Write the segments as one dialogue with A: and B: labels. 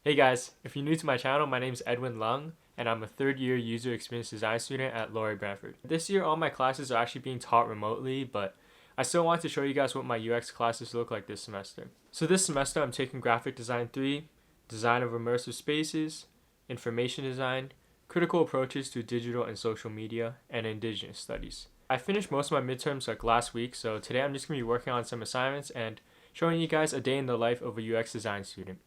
A: Hey guys, if you're new to my channel, my name is Edwin Leung and I'm a third year user experience design student at Laurier Brantford. This year all my classes are actually being taught remotely, but I still want to show you guys what my UX classes look like this semester. So this semester I'm taking Graphic Design 3, Design of Immersive Spaces, Information Design, Critical Approaches to Digital and Social Media, and Indigenous Studies. I finished most of my midterms like last week, so today I'm just going to be working on some assignments and showing you guys a day in the life of a UX design student.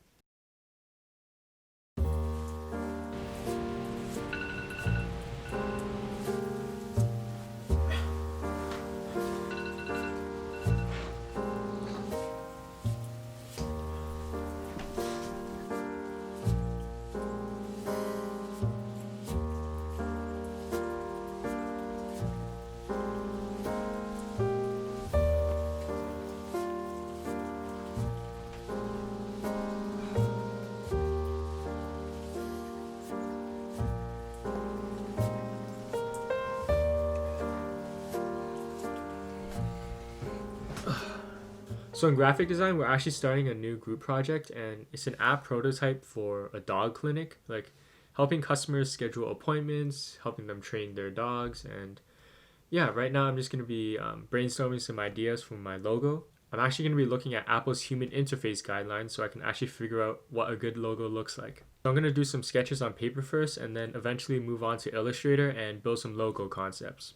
A: So in graphic design, we're actually starting a new group project, and it's an app prototype for a dog clinic, like helping customers schedule appointments, helping them train their dogs. And yeah, right now I'm just going to be brainstorming some ideas for my logo. I'm actually going to be looking at Apple's human interface guidelines so I can actually figure out what a good logo looks like. So I'm going to do some sketches on paper first and then eventually move on to Illustrator and build some logo concepts.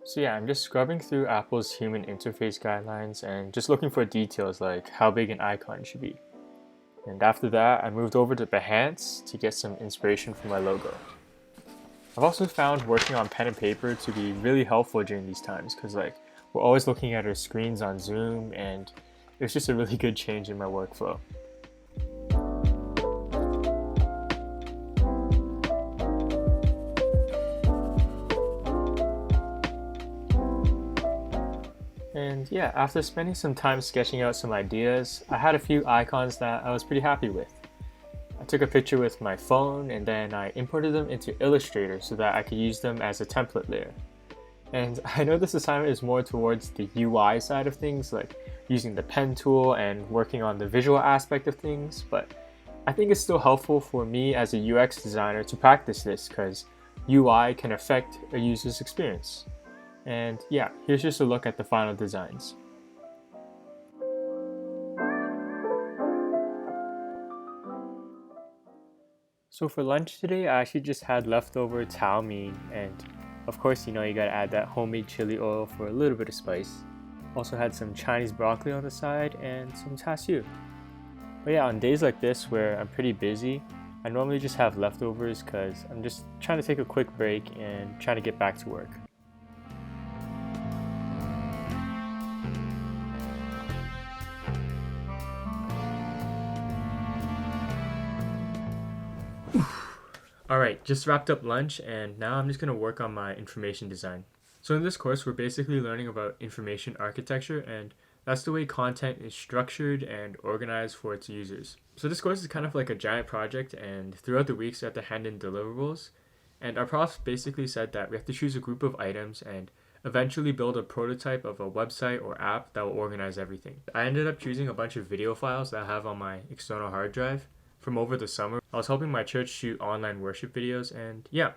A: So yeah, I'm just scrubbing through Apple's human interface guidelines and just looking for details like how big an icon should be. And after that, I moved over to Behance to get some inspiration for my logo. I've also found working on pen and paper to be really helpful during these times because we're always looking at our screens on Zoom, and it's just a really good change in my workflow. And yeah, after spending some time sketching out some ideas, I had a few icons that I was pretty happy with. I took a picture with my phone and then I imported them into Illustrator so that I could use them as a template layer. And I know this assignment is more towards the UI side of things, like using the pen tool and working on the visual aspect of things, but I think it's still helpful for me as a UX designer to practice this because UI can affect a user's experience. And yeah, here's just a look at the final designs. So for lunch today, I actually just had leftover tau mein, and of course, you gotta add that homemade chili oil for a little bit of spice. Also had some Chinese broccoli on the side and some char siu. But yeah, on days like this where I'm pretty busy, I normally just have leftovers because I'm just trying to take a quick break and trying to get back to work. Alright, just wrapped up lunch and now I'm just going to work on my information design. So in this course, we're basically learning about information architecture, and that's the way content is structured and organized for its users. So this course is kind of like a giant project, and throughout the weeks we have to hand in deliverables. And our prof basically said that we have to choose a group of items and eventually build a prototype of a website or app that will organize everything. I ended up choosing a bunch of video files that I have on my external hard drive from over the summer. I was helping my church shoot online worship videos, and yeah,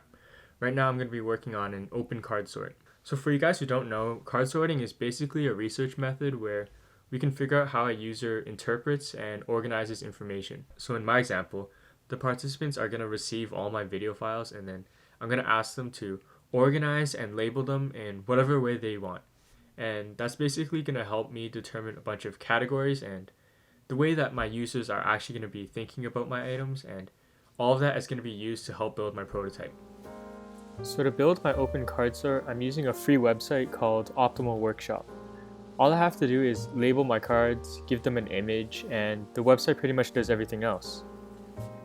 A: right now I'm going to be working on an open card sort. So for you guys who don't know, card sorting is basically a research method where we can figure out how a user interprets and organizes information. So in my example, the participants are going to receive all my video files, and then I'm going to ask them to organize and label them in whatever way they want. And that's basically going to help me determine a bunch of categories and the way that my users are actually going to be thinking about my items, and all of that is going to be used to help build my prototype. So to build my open card sort, I'm using a free website called Optimal Workshop. All I have to do is label my cards, give them an image, and the website pretty much does everything else.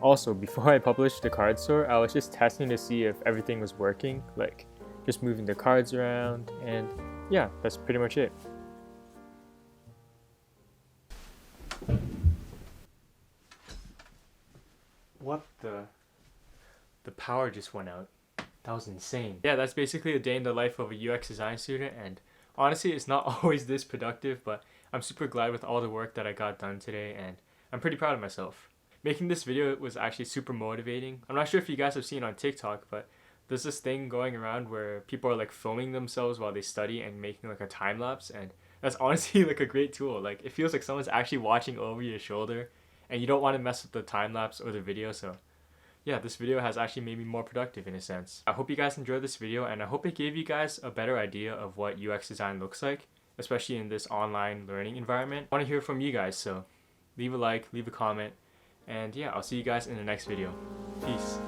A: Also, before I published the card sort, I was just testing to see if everything was working, like just moving the cards around, and yeah, that's pretty much it. What the power just went out. That was insane. Yeah, that's basically a day in the life of a UX design student, and honestly, it's not always this productive, but I'm super glad with all the work that I got done today, and I'm pretty proud of myself. Making this video was actually super motivating. I'm not sure if you guys have seen on TikTok, but there's this thing going around where people are like filming themselves while they study and making like a time lapse, and that's honestly like a great tool. Like it feels like someone's actually watching over your shoulder, and you don't want to mess with the time lapse or the video. So yeah, this video has actually made me more productive in a sense. I hope you guys enjoyed this video, and I hope it gave you guys a better idea of what UX design looks like, especially in this online learning environment. I want to hear from you guys, so leave a like, leave a comment, and yeah, I'll see you guys in the next video. Peace.